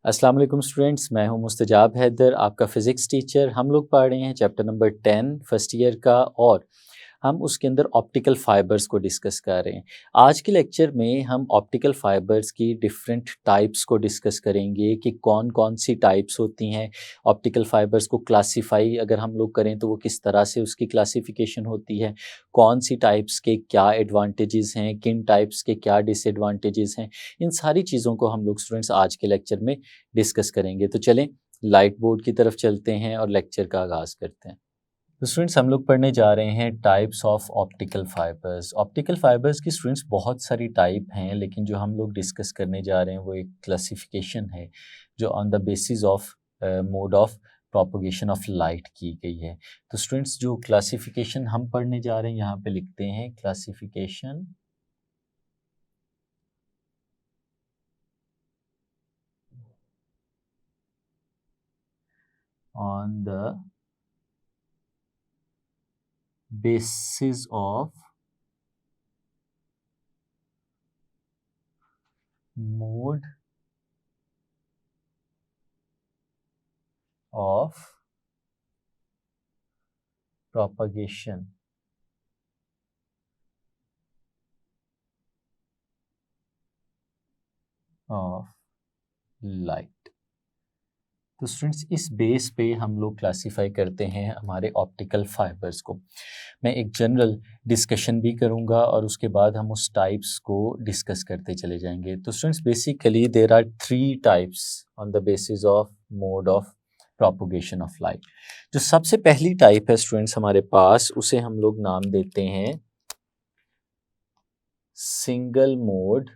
अस्सलाम वालेकुम स्टूडेंट्स, मैं हूं मुस्तजाब हैदर, आपका फ़िज़िक्स टीचर। हम लोग पढ़ रहे हैं चैप्टर नंबर 10 फर्स्ट ईयर का, और हम उसके अंदर ऑप्टिकल फ़ाइबर्स को डिस्कस कर रहे हैं। आज के लेक्चर में हम ऑप्टिकल फ़ाइबर्स की डिफरेंट टाइप्स को डिस्कस करेंगे कि कौन कौन सी टाइप्स होती हैं। ऑप्टिकल फ़ाइबर्स को क्लासीफाई अगर हम लोग करें तो वो किस तरह से उसकी क्लासिफिकेशन होती है, कौन सी टाइप्स के क्या एडवांटेजेस हैं, किन टाइप्स के क्या डिसएडवांटेजेस हैं। इन सारी चीज़ों को हम लोग स्टूडेंट्स आज के लेक्चर में डिस्कस करेंगे। तो चलें लाइट बोर्ड की तरफ चलते हैं और लेक्चर का आगाज़ करते हैं। तो स्टूडेंट्स हम लोग पढ़ने जा रहे हैं types of optical fibres. Optical fibres की स्टूडेंट्स बहुत सारी टाइप हैं, लेकिन जो हम लोग डिस्कस करने जा रहे हैं वो एक क्लासिफिकेशन है जो on the basis of mode of propagation of light की गई है। तो स्टूडेंट्स जो क्लासिफिकेशन हम पढ़ने जा रहे हैं यहाँ पे लिखते हैं classification on the basis of mode of propagation of light। तो स्टूडेंट्स इस बेस पे हम लोग क्लासीफाई करते हैं हमारे ऑप्टिकल फाइबर्स को। मैं एक जनरल डिस्कशन भी करूंगा और उसके बाद हम उस टाइप्स को डिस्कस करते चले जाएंगे। तो students basically there are 3 types on the basis of mode of propagation of light. जो सबसे पहली टाइप है स्टूडेंट्स हमारे पास, उसे हम लोग नाम देते हैं single mode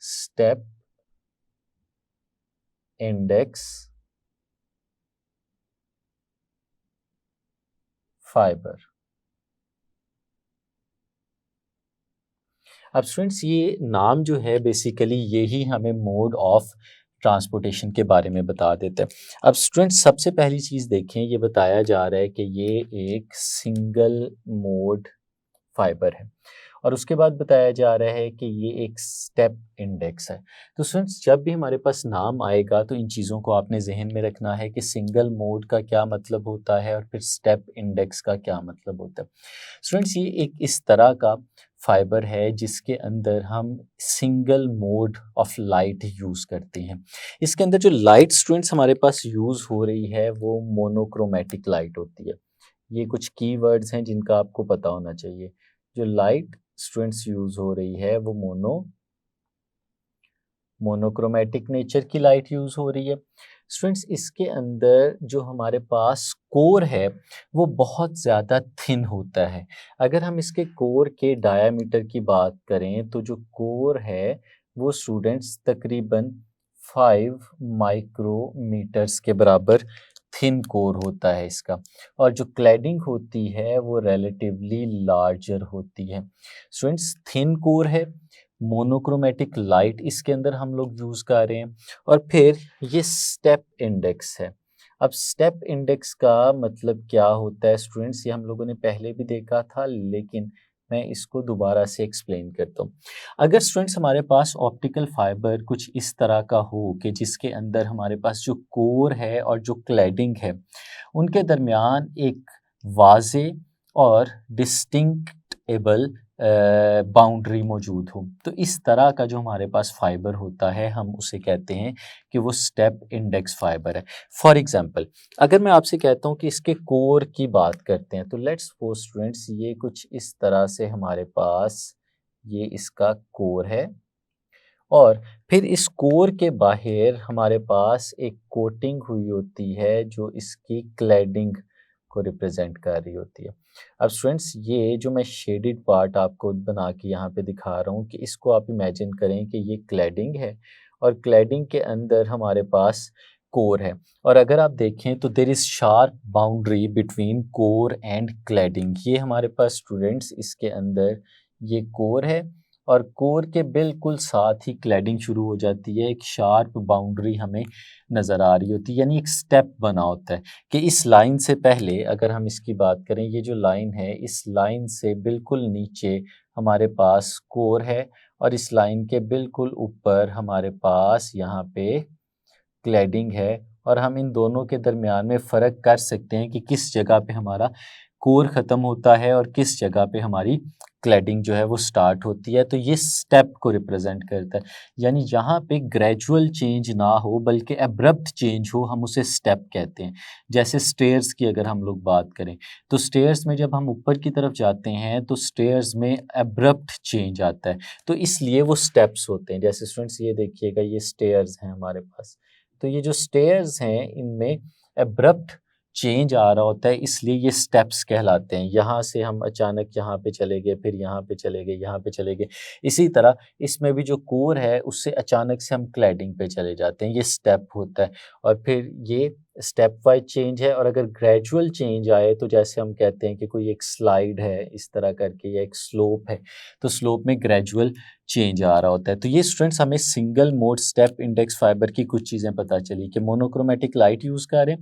step index fibre. अब स्टूडेंट्स ये नाम जो है बेसिकली यही हमें मोड ऑफ ट्रांसपोर्टेशन के बारे में बता देता है। अब स्टूडेंट्स सबसे पहली चीज़ देखें, ये बताया जा रहा है कि ये एक सिंगल मोड फाइबर है, और उसके बाद बताया जा रहा है कि ये एक स्टेप इंडेक्स है। तो स्टूडेंट्स जब भी हमारे पास नाम आएगा तो इन चीज़ों को आपने जहन में रखना है कि सिंगल मोड का क्या मतलब होता है और फिर स्टेप इंडेक्स का क्या मतलब होता है। स्टूडेंट्स ये एक इस तरह का फाइबर है जिसके अंदर हम single mode of light use करते हैं। इसके अंदर जो लाइट स्टूडेंट्स हमारे पास यूज़ हो रही है वो मोनोक्रोमेटिक लाइट होती है। ये कुछ कीवर्ड्स हैं जिनका आपको पता होना चाहिए। जो लाइट स्टूडेंट्स यूज़ हो रही है वो मोनोक्रोमेटिक नेचर की लाइट यूज़ हो रही है। स्टूडेंट्स इसके अंदर जो हमारे पास कोर है वो बहुत ज़्यादा थिन होता है। अगर हम इसके कोर के डायामीटर की बात करें तो जो कोर है वो स्टूडेंट्स तकरीबन 5 माइक्रोमीटर्स के बराबर थिन कोर होता है इसका, और जो क्लैडिंग होती है वो रिलेटिवली लार्जर होती है। स्टूडेंट्स थिन कोर है, मोनोक्रोमेटिक लाइट इसके अंदर हम लोग यूज़ कर रहे हैं, और फिर ये स्टेप इंडेक्स है। अब स्टेप इंडेक्स का मतलब क्या होता है स्टूडेंट्स, ये हम लोगों ने पहले भी देखा था, लेकिन मैं इसको दोबारा से एक्सप्लेन करता हूँ। अगर स्टूडेंट्स हमारे पास ऑप्टिकल फाइबर कुछ इस तरह का हो कि जिसके अंदर हमारे पास जो कोर है और जो क्लैडिंग है उनके दरमियान एक वाज़े और डिस्टिंक्टेबल बाउंड्री मौजूद हो, तो इस तरह का जो हमारे पास फाइबर होता है हम उसे कहते हैं कि वो स्टेप इंडेक्स फाइबर है। फॉर एग्जांपल अगर मैं आपसे कहता हूँ कि इसके कोर की बात करते हैं, तो लेट्स सपोज स्टूडेंट्स ये कुछ इस तरह से हमारे पास ये इसका कोर है, और फिर इस कोर के बाहर हमारे पास एक कोटिंग हुई होती है जो इसकी क्लैडिंग को रिप्रेजेंट कर रही होती है। अब स्टूडेंट्स ये जो मैं शेडेड पार्ट आपको बना के यहाँ पे दिखा रहा हूँ कि इसको आप इमेजिन करें कि ये क्लैडिंग है, और क्लैडिंग के अंदर हमारे पास कोर है, और अगर आप देखें तो there is sharp boundary between core and cladding. ये हमारे पास स्टूडेंट्स इसके अंदर ये कोर है, और कोर के बिल्कुल साथ ही क्लैडिंग शुरू हो जाती है। एक शार्प बाउंड्री हमें नज़र आ रही होती है, यानी एक स्टेप बना होता है कि इस लाइन से पहले अगर हम इसकी बात करें, ये जो लाइन है इस लाइन से बिल्कुल नीचे हमारे पास कोर है और इस लाइन के बिल्कुल ऊपर हमारे पास यहाँ पे क्लैडिंग है, और हम इन दोनों के दरमियान में फ़र्क कर सकते हैं कि किस जगह पे हमारा कोर ख़त्म होता है और किस जगह पे हमारी क्लैडिंग जो है वो स्टार्ट होती है। तो ये स्टेप को रिप्रेजेंट करता है, यानी यहाँ पे ग्रेजुअल चेंज ना हो बल्कि एब्रप्ट चेंज हो, हम उसे स्टेप कहते हैं। जैसे स्टेयर्स की अगर हम लोग बात करें, तो स्टेयर्स में जब हम ऊपर की तरफ जाते हैं तो स्टेयर्स में एब्रप्ट चेंज आता है, तो इसलिए वो स्टेप्स होते हैं। जैसे स्टूडेंट्स ये देखिएगा, ये स्टेयर्स हैं हमारे पास, तो ये जो स्टेयर्स हैं इनमें एब्रप्ट चेंज आ रहा होता है, इसलिए ये स्टेप्स कहलाते हैं। यहाँ से हम अचानक यहाँ पे चले गए, फिर यहाँ पे चले गए, यहाँ पे चले गए। इसी तरह इसमें भी जो कोर है उससे अचानक से हम क्लैडिंग पे चले जाते हैं, ये स्टेप होता है। और फिर ये स्टेप वाइज चेंज है, और अगर ग्रेजुअल चेंज आए तो जैसे हम कहते हैं कि कोई एक स्लाइड है इस तरह करके, या एक स्लोप है, तो स्लोप में ग्रेजुअल चेंज आ रहा होता है। तो ये स्टूडेंट्स हमें single mode step index fibre की कुछ चीज़ें पता चली कि मोनोक्रोमेटिक लाइट यूज़ करें,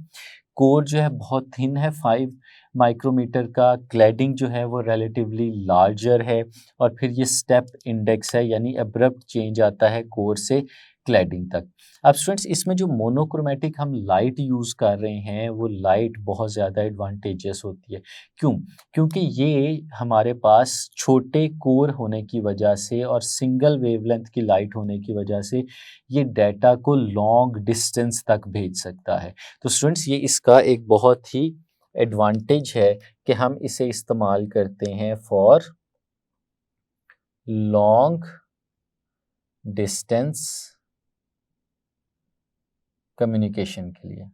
कोर जो है बहुत थिन है 5 माइक्रोमीटर का, क्लैडिंग जो है वो रिलेटिवली लार्जर है, और फिर ये स्टेप इंडेक्स है, यानी अब्रप्ट चेंज आता है कोर से क्लैडिंग तक। अब स्टूडेंट्स इसमें जो मोनोक्रोमेटिक हम लाइट यूज़ कर रहे हैं वो लाइट बहुत ज़्यादा एडवांटेजेस होती है। क्यों? क्योंकि ये हमारे पास छोटे कोर होने की वजह से और सिंगल वेवलेंथ की लाइट होने की वजह से ये डाटा को लॉन्ग डिस्टेंस तक भेज सकता है। तो स्टूडेंट्स ये इसका एक बहुत ही एडवांटेज है कि हम इसे इस्तेमाल करते हैं फॉर लॉन्ग डिस्टेंस कम्युनिकेशन के लिए।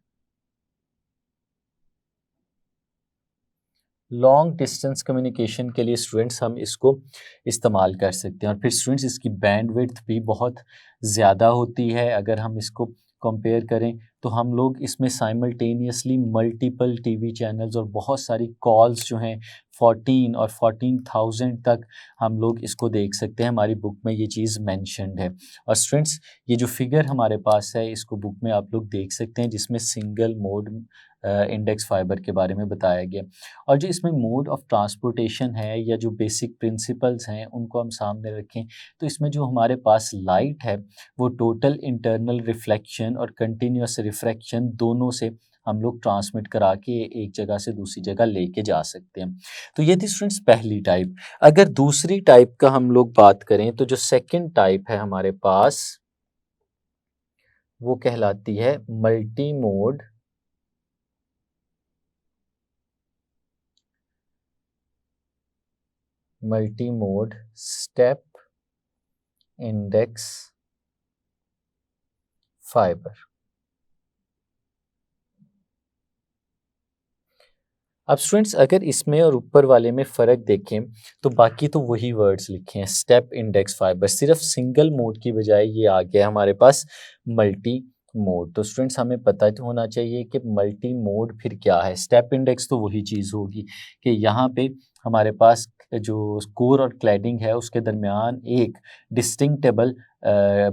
लॉन्ग डिस्टेंस कम्युनिकेशन के लिए स्टूडेंट्स हम इसको इस्तेमाल कर सकते हैं, और फिर स्टूडेंट्स इसकी बैंडविड्थ भी बहुत ज़्यादा होती है। अगर हम इसको कंपेयर करें तो हम लोग इसमें साइमल्टेनियसली मल्टीपल टीवी चैनल्स और बहुत सारी कॉल्स जो हैं 14 और 14,000 तक हम लोग इसको देख सकते हैं। हमारी बुक में ये चीज़ मेंशन्ड है। और स्टूडेंट्स ये जो फिगर हमारे पास है इसको बुक में आप लोग देख सकते हैं, जिसमें सिंगल मोड इंडेक्स फाइबर के बारे में बताया गया। और जो इसमें मोड ऑफ ट्रांसपोर्टेशन है या जो बेसिक प्रिंसिपल्स हैं उनको हम सामने रखें, तो इसमें जो हमारे पास लाइट है वो टोटल इंटरनल रिफ्लेक्शन और कंटिन्यूस रिफ्रैक्शन दोनों से हम लोग ट्रांसमिट करा के एक जगह से दूसरी जगह लेके जा सकते हैं। तो ये थी स्टूडेंट्स पहली टाइप। अगर दूसरी टाइप का हम लोग बात करें तो जो सेकंड टाइप है हमारे पास वो कहलाती है multi mode step index fibre. अब स्टूडेंट्स अगर इसमें और ऊपर वाले में फ़र्क देखें तो बाकी तो वही वर्ड्स लिखे हैं, स्टेप इंडेक्स फाइबर, सिर्फ सिंगल मोड की बजाय ये आ गया हमारे पास मल्टी मोड। तो स्टूडेंट्स हमें पता होना चाहिए कि मल्टी मोड फिर क्या है। स्टेप इंडेक्स तो वही चीज़ होगी कि यहाँ पे हमारे पास जो कोर और क्लैडिंग है उसके दरमियान एक डिस्टिंक्टेबल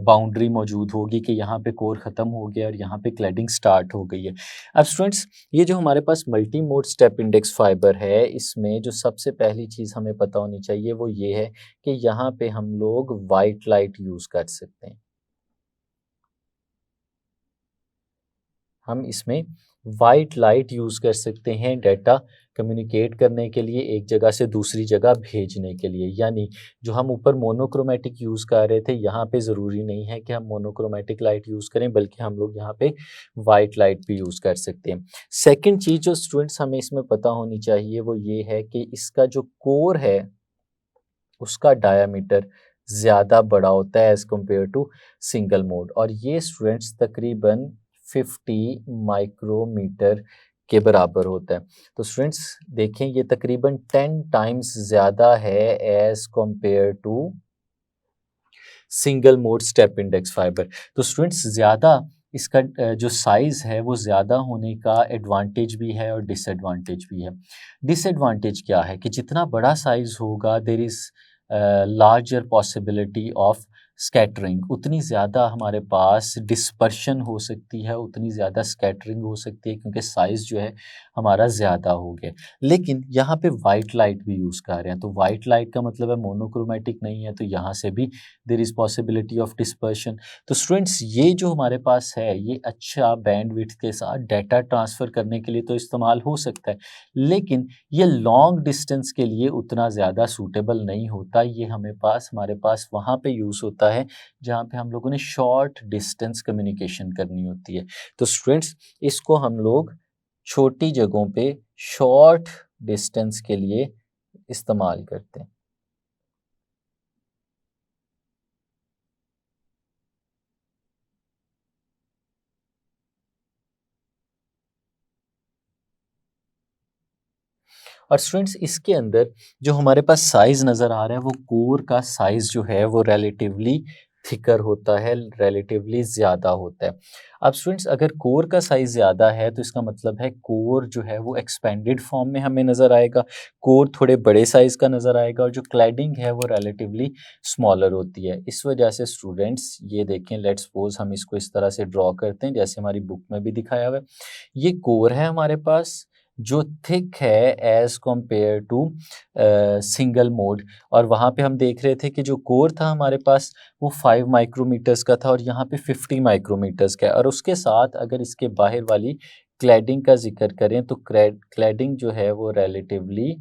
बाउंड्री मौजूद होगी कि यहाँ पे कोर ख़त्म हो गया और यहाँ पे क्लैडिंग स्टार्ट हो गई है। अब स्टूडेंट्स ये जो हमारे पास multi mode step index fibre है, इसमें जो सबसे पहली चीज़ हमें पता होनी चाहिए वो ये है कि यहाँ पे हम लोग वाइट लाइट यूज़ कर सकते हैं। हम इसमें वाइट लाइट यूज़ कर सकते हैं डाटा कम्युनिकेट करने के लिए, एक जगह से दूसरी जगह भेजने के लिए। यानी जो हम ऊपर मोनोक्रोमेटिक यूज़ कर रहे थे, यहाँ पे ज़रूरी नहीं है कि हम मोनोक्रोमेटिक लाइट यूज़ करें, बल्कि हम लोग यहाँ पे वाइट लाइट भी यूज़ कर सकते हैं। सेकंड चीज़ जो स्टूडेंट्स हमें इसमें पता होनी चाहिए वो ये है कि इसका जो कोर है उसका डायामीटर ज़्यादा बड़ा होता है as compare to single mode, और ये स्टूडेंट्स तकरीबन 50 माइक्रोमीटर के बराबर होता है। तो स्टूडेंट्स देखें ये तकरीबन 10 टाइम्स ज़्यादा है as compare to single mode step index fibre. तो स्टूडेंट्स ज़्यादा इसका जो साइज़ है वो ज़्यादा होने का एडवांटेज भी है और डिसएडवांटेज भी है। डिसएडवांटेज क्या है कि जितना बड़ा साइज़ होगा there is larger possibility of scattering, उतनी ज़्यादा हमारे पास डिस्पर्शन हो सकती है, उतनी ज़्यादा स्कैटरिंग हो सकती है, क्योंकि साइज़ जो है हमारा ज़्यादा हो गया। लेकिन यहाँ पे वाइट लाइट भी यूज़ कर रहे हैं, तो वाइट लाइट का मतलब है मोनोक्रोमैटिक नहीं है, तो यहाँ से भी there is possibility of dispersion. तो स्टूडेंट्स, ये जो हमारे पास है ये अच्छा बैंडविड्थ के साथ डाटा ट्रांसफ़र करने के लिए तो इस्तेमाल हो सकता है, लेकिन ये लॉन्ग डिस्टेंस के लिए उतना ज़्यादा सूटेबल नहीं होता। ये हमारे पास वहाँ पे यूज़ होता है जहाँ पे हम लोगों ने शॉर्ट डिस्टेंस कम्युनिकेशन करनी होती है। तो स्टूडेंट्स, इसको हम लोग छोटी जगहों पे शॉर्ट डिस्टेंस के लिए इस्तेमाल करते हैं। और स्टूडेंट्स, इसके अंदर जो हमारे पास साइज़ नज़र आ रहा है वो कोर का साइज़ जो है वो रिलेटिवली थिकर होता है, रिलेटिवली ज़्यादा होता है। अब स्टूडेंट्स, अगर कोर का साइज़ ज़्यादा है तो इसका मतलब है कोर जो है वो एक्सपेंडेड फॉर्म में हमें नज़र आएगा, कोर थोड़े बड़े साइज़ का नज़र आएगा, और जो क्लैडिंग है वो रिलेटिवली स्मॉलर होती है। इस वजह से स्टूडेंट्स, ये देखें, लेट्स सपोज हम इसको इस तरह से ड्रॉ करते हैं जैसे हमारी बुक में भी दिखाया हुआ है। ये कोर है हमारे पास जो थिक है as compare to single mode, और वहाँ पे हम देख रहे थे कि जो कोर था हमारे पास वो 5 माइक्रोमीटर्स का था और यहाँ पे 50 माइक्रोमीटर्स का है। और उसके साथ अगर इसके बाहर वाली क्लैडिंग का जिक्र करें तो क्लैडिंग जो है वो रिलेटिवली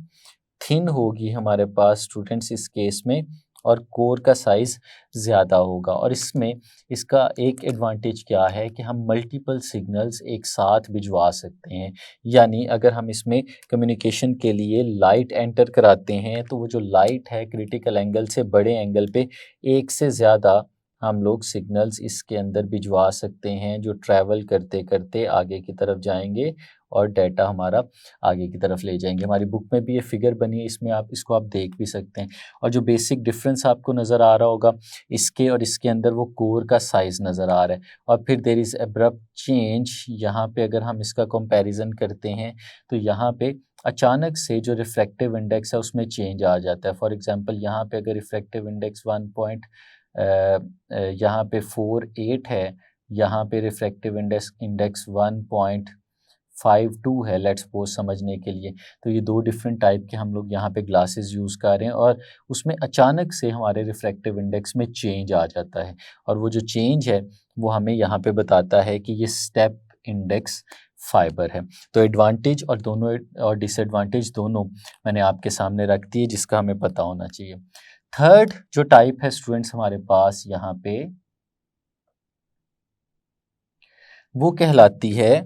थिन होगी हमारे पास स्टूडेंट्स इस केस में, और कोर का साइज़ ज़्यादा होगा। और इसमें इसका एक एडवांटेज क्या है कि हम मल्टीपल सिग्नल्स एक साथ भिजवा सकते हैं। यानी अगर हम इसमें कम्युनिकेशन के लिए लाइट एंटर कराते हैं तो वो जो लाइट है क्रिटिकल एंगल से बड़े एंगल पे एक से ज़्यादा हम लोग सिग्नल्स इसके अंदर भिजवा सकते हैं, जो ट्रैवल करते करते आगे की तरफ जाएंगे और डाटा हमारा आगे की तरफ ले जाएंगे। हमारी बुक में भी ये फिगर बनी है, इसमें आप देख भी सकते हैं। और जो बेसिक डिफरेंस आपको नज़र आ रहा होगा इसके और इसके अंदर, वो कोर का साइज़ नज़र आ रहा है। और फिर देयर इज़ अब्रप्ट चेंज, यहाँ पे अगर हम इसका कंपैरिजन करते हैं तो यहाँ पे अचानक से जो रिफ्रैक्टिव इंडेक्स है उसमें चेंज आ जाता है। फॉर एग्जांपल, यहाँ पे अगर रिफ्रैक्टिव इंडेक्स 1.48 है, यहाँ पे रिफ्रैक्टिव इंडेक्स इंडेक्स 1.52 है, लेट्स सपोज समझने के लिए। तो ये दो डिफरेंट टाइप के हम लोग यहाँ पे ग्लासेस यूज़ कर रहे हैं, और उसमें अचानक से हमारे रिफ्रैक्टिव इंडेक्स में चेंज आ जाता है, और वो जो चेंज है वो हमें यहाँ पे बताता है कि ये स्टेप इंडेक्स फाइबर है। तो एडवांटेज और दोनों और डिसएडवांटेज दोनों मैंने आपके सामने रख दिए, जिसका हमें पता होना चाहिए। थर्ड जो टाइप है स्टूडेंट्स हमारे पास यहाँ पे, वो कहलाती है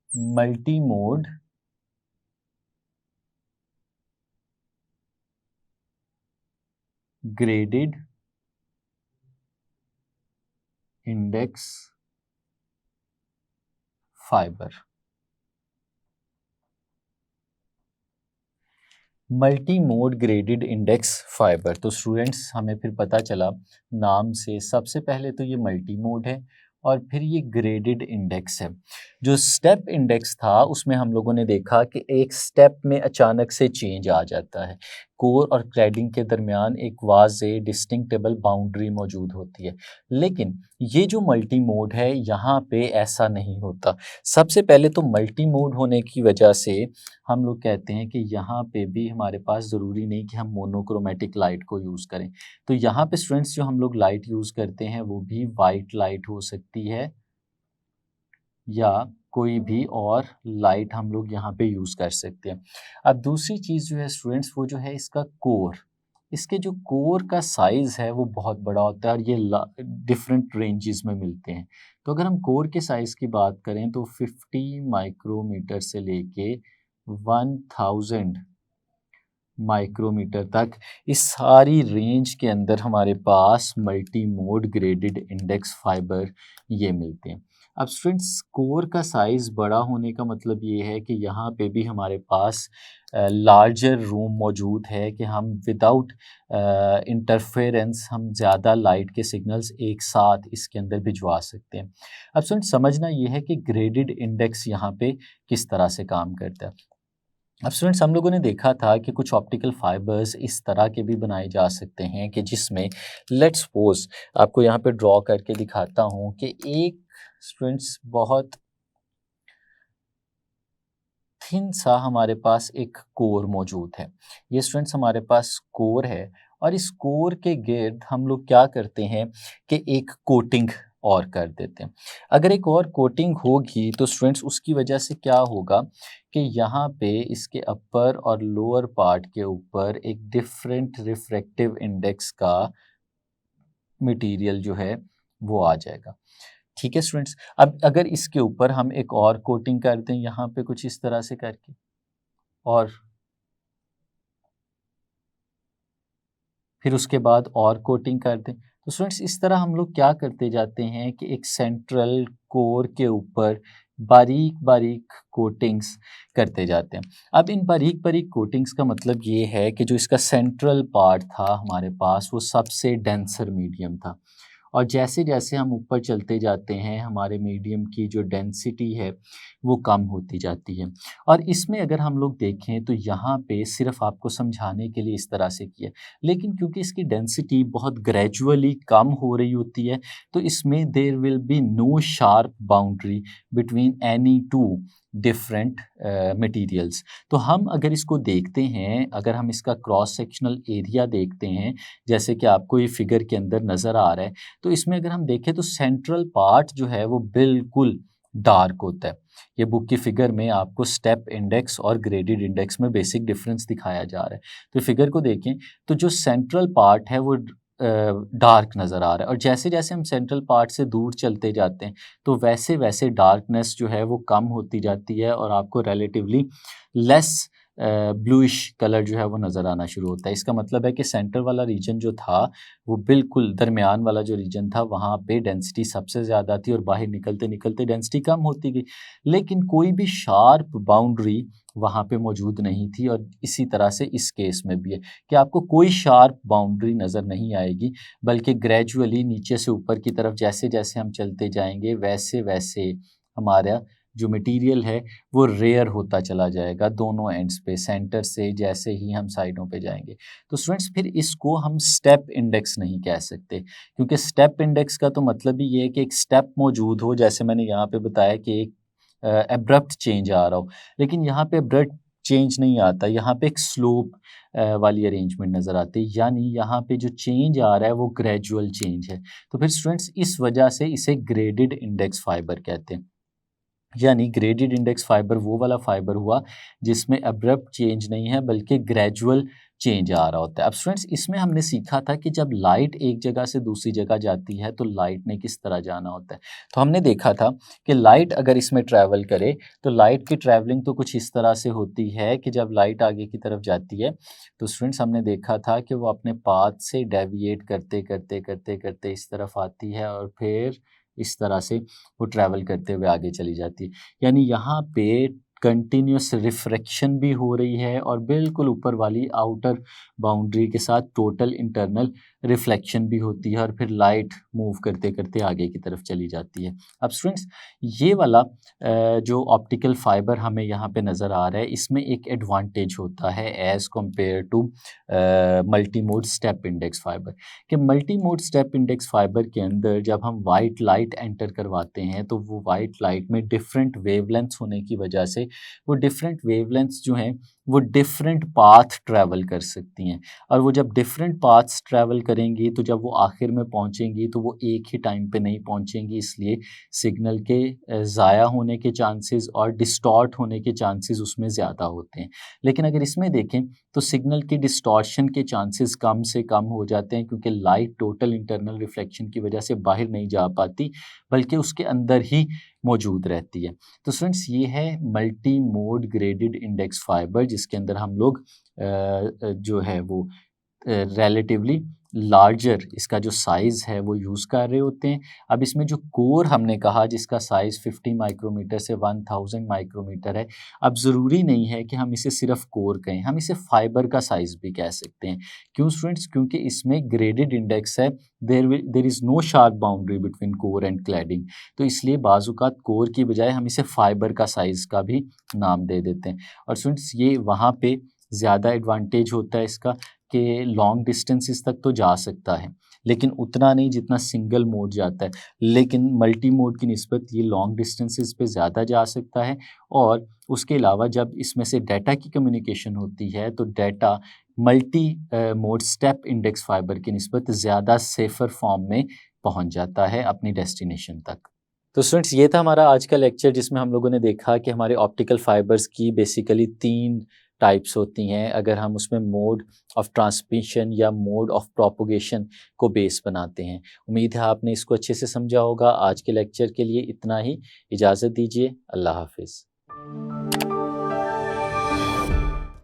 multi mode graded index fibre. Multi mode graded index fibre, तो स्टूडेंट्स हमें फिर पता चला नाम से, सबसे पहले तो ये मल्टी मोड है और फिर ये ग्रेडेड इंडेक्स है। जो स्टेप इंडेक्स था उसमें हम लोगों ने देखा कि एक स्टेप में अचानक से चेंज आ जाता है, कोर और क्लैडिंग के दरमियान एक वाज़े डिस्टिंक्टेबल बाउंड्री मौजूद होती है। लेकिन ये जो मल्टी मोड है यहाँ पे ऐसा नहीं होता। सबसे पहले तो मल्टी मोड होने की वजह से हम लोग कहते हैं कि यहाँ पे भी हमारे पास ज़रूरी नहीं कि हम मोनोक्रोमैटिक लाइट को यूज़ करें। तो यहाँ पे स्टूडेंट्स जो हम लोग लाइट यूज़ करते हैं वो भी वाइट लाइट हो सकती है, या कोई भी और लाइट हम लोग यहाँ पे यूज़ कर सकते हैं। अब दूसरी चीज़ जो है स्टूडेंट्स, वो जो है इसका कोर, इसके जो कोर का साइज़ है वो बहुत बड़ा होता है, और ये डिफरेंट रेंजेस में मिलते हैं। तो अगर हम कोर के साइज़ की बात करें तो 50 माइक्रोमीटर से लेके 1000 माइक्रोमीटर तक, इस सारी रेंज के अंदर हमारे पास multi mode graded index fibre ये मिलते हैं। अब स्टूडेंट्स, कोर का साइज़ बड़ा होने का मतलब ये है कि यहाँ पे भी हमारे पास लार्जर रूम मौजूद है कि हम विदाउट इंटरफेरेंस हम ज़्यादा लाइट के सिग्नल्स एक साथ इसके अंदर भिजवा सकते हैं। अब स्टूडेंट्स, समझना ये है कि ग्रेडेड इंडेक्स यहाँ पे किस तरह से काम करता है। अब स्टूडेंट्स हम लोगों ने देखा था कि कुछ ऑप्टिकल फाइबर्स इस तरह के भी बनाए जा सकते हैं कि जिसमें लेट्स सपोज आपको यहाँ पे ड्रॉ करके दिखाता हूँ कि एक स्टूडेंट्स बहुत थिन सा हमारे पास एक कोर मौजूद है। ये स्टूडेंट्स हमारे पास कोर है और इस कोर के गिर्द हम लोग क्या करते हैं कि एक कोटिंग और कर देते हैं। अगर एक और कोटिंग होगी तो स्टूडेंट्स उसकी वजह से क्या होगा कि यहाँ पे इसके अपर और लोअर पार्ट के ऊपर एक डिफरेंट रिफ्रैक्टिव इंडेक्स का मटेरियल जो है वो आ जाएगा। ठीक है स्टूडेंट्स, अब अगर इसके ऊपर हम एक और कोटिंग कर दें यहाँ पे कुछ इस तरह से करके और फिर उसके बाद और कोटिंग कर दें, तो स्टूडेंट्स इस तरह हम लोग क्या करते जाते हैं कि एक सेंट्रल कोर के ऊपर बारीक बारीक कोटिंग्स करते जाते हैं। अब इन बारीक बारीक कोटिंग्स का मतलब ये है कि जो इसका सेंट्रल पार्ट था हमारे पास वो सबसे डेंसर मीडियम था और जैसे जैसे हम ऊपर चलते जाते हैं हमारे मीडियम की जो डेंसिटी है वो कम होती जाती है। और इसमें अगर हम लोग देखें तो यहाँ पे सिर्फ आपको समझाने के लिए इस तरह से किया, लेकिन क्योंकि इसकी डेंसिटी बहुत ग्रेजुअली कम हो रही होती है तो इसमें there will be no sharp boundary between any two different materials. तो हम अगर इसको देखते हैं, अगर हम इसका क्रॉस सेक्शनल एरिया देखते हैं जैसे कि आपको ये फिगर के अंदर नज़र आ रहा है, तो इसमें अगर हम देखें तो सेंट्रल पार्ट जो है वो बिल्कुल डार्क होता है। ये बुक की फिगर में आपको स्टेप इंडेक्स और ग्रेडेड इंडेक्स में बेसिक डिफरेंस दिखाया जा रहा है। तो फिगर को देखें तो जो सेंट्रल पार्ट है वो डार्क नज़र आ रहा है और जैसे जैसे हम सेंट्रल पार्ट से दूर चलते जाते हैं तो वैसे वैसे डार्कनेस जो है वो कम होती जाती है और आपको रिलेटिवली लेस ब्लूइश कलर जो है वो नज़र आना शुरू होता है। इसका मतलब है कि सेंटर वाला रीजन जो था वो बिल्कुल दरमियान वाला जो रीजन था वहाँ पे डेंसिटी सबसे ज़्यादा थी और बाहर निकलते निकलते डेंसिटी कम होती गई, लेकिन कोई भी शार्प बाउंड्री वहाँ पे मौजूद नहीं थी। और इसी तरह से इस केस में भी है कि आपको कोई शार्प बाउंड्री नज़र नहीं आएगी, बल्कि ग्रेजुअली नीचे से ऊपर की तरफ जैसे जैसे हम चलते जाएंगे वैसे वैसे हमारा जो मटेरियल है वो रेयर होता चला जाएगा दोनों एंड्स पे, सेंटर से जैसे ही हम साइडों पे जाएंगे। तो स्टूडेंट्स फिर इसको हम स्टेप इंडेक्स नहीं कह सकते, क्योंकि स्टेप इंडेक्स का तो मतलब ही ये है कि एक स्टेप मौजूद हो, जैसे मैंने यहाँ पे बताया कि एक एब्रप्ट चेंज आ रहा हो, लेकिन यहाँ पे एब्रप्ट चेंज नहीं आता, यहाँ पे एक स्लोप वाली अरेंजमेंट नज़र आती है, यानी यहाँ पे जो चेंज आ रहा है वो ग्रेजुअल चेंज है। तो फिर स्टूडेंट्स इस वजह से इसे ग्रेडेड इंडेक्स फाइबर कहते हैं। यानी ग्रेडेड इंडेक्स फाइबर वो वाला फाइबर हुआ जिसमें अब्रप्ट चेंज नहीं है बल्कि ग्रेजुअल चेंज आ रहा होता है। अब स्टूडेंट्स इसमें हमने सीखा था कि जब लाइट एक जगह से दूसरी जगह जाती है तो लाइट ने किस तरह जाना होता है। तो हमने देखा था कि लाइट अगर इसमें ट्रैवल करे तो लाइट की ट्रैवलिंग तो कुछ इस तरह से होती है कि जब लाइट आगे की तरफ जाती है तो स्टूडेंट्स हमने देखा था कि वो अपने पाथ से डेविएट करते करते करते करते इस तरफ आती है और फिर इस तरह से वो ट्रैवल करते हुए आगे चली जाती है। यानी यहाँ पे कंटिन्यूस रिफ्रैक्शन भी हो रही है और बिल्कुल ऊपर वाली आउटर बाउंड्री के साथ टोटल इंटरनल रिफ्लेक्शन भी होती है और फिर लाइट मूव करते करते आगे की तरफ चली जाती है। अब स्टूडेंट्स ये वाला जो ऑप्टिकल फाइबर हमें यहाँ पे नज़र आ रहा है इसमें एक एडवांटेज होता है as compare to multi mode step index fibre, कि multi mode step index fibre के अंदर जब हम वाइट लाइट एंटर करवाते हैं तो वो वाइट लाइट में डिफरेंट वेवलेंथ्स होने की वजह से वो डिफरेंट वेवलेंथ्स जो हैं वो डिफरेंट पाथ ट्रैवल कर सकती हैं और वो जब डिफरेंट पाथ्स ट्रैवल करेंगी तो जब वो आखिर में पहुंचेंगी तो वो एक ही टाइम पे नहीं पहुंचेंगी, इसलिए सिग्नल के ज़ाया होने के चांसेस और डिस्टॉर्ट होने के चांसेस उसमें ज़्यादा होते हैं। लेकिन अगर इसमें देखें तो सिग्नल की डिस्टॉर्शन के चांसेस कम से कम हो जाते हैं क्योंकि लाइट टोटल इंटरनल रिफ्लेक्शन की वजह से बाहर नहीं जा पाती बल्कि उसके अंदर ही मौजूद रहती है। तो स्टूडेंट्स ये है multi mode graded index fibre जिसके अंदर हम लोग जो है वो रिलेटिवली लार्जर इसका जो साइज़ है वो यूज़ कर रहे होते हैं। अब इसमें जो कोर हमने कहा जिसका साइज़ 50 माइक्रोमीटर से 1000 माइक्रोमीटर है, अब ज़रूरी नहीं है कि हम इसे सिर्फ कोर कहें, हम इसे फाइबर का साइज़ भी कह सकते हैं। क्यों स्टूडेंट्स? क्योंकि इसमें ग्रेडेड इंडेक्स है, there is no sharp boundary between core and cladding. तो इसलिए बाज़-औक़ात कोर की बजाय हम इसे फाइबर का साइज़ का भी नाम दे देते हैं। और स्टूडेंट्स ये वहाँ पे ज़्यादा एडवांटेज होता है इसका कि लॉन्ग डिस्टेंसेस तक तो जा सकता है, लेकिन उतना नहीं जितना सिंगल मोड जाता है। लेकिन मल्टी मोड की निस्बत ये लॉन्ग डिस्टेंसेस पे ज़्यादा जा सकता है। और उसके अलावा जब इसमें से डाटा की कम्युनिकेशन होती है तो data multi mode step index fibre की निस्बत ज़्यादा सेफ़र फॉर्म में पहुंच जाता है अपनी डेस्टिनेशन तक। तो स्टूडेंट्स ये था हमारा आज का लेक्चर जिसमें हम लोगों ने देखा कि हमारे ऑप्टिकल फाइबर्स की बेसिकली 3 टाइप्स होती हैं अगर हम उसमें मोड ऑफ ट्रांसमिशन या मोड ऑफ प्रोपगेशन को बेस बनाते हैं। उम्मीद है आपने इसको अच्छे से समझा होगा। आज के लेक्चर के लिए इतना ही। इजाज़त दीजिए। अल्लाह हाफ़िज़।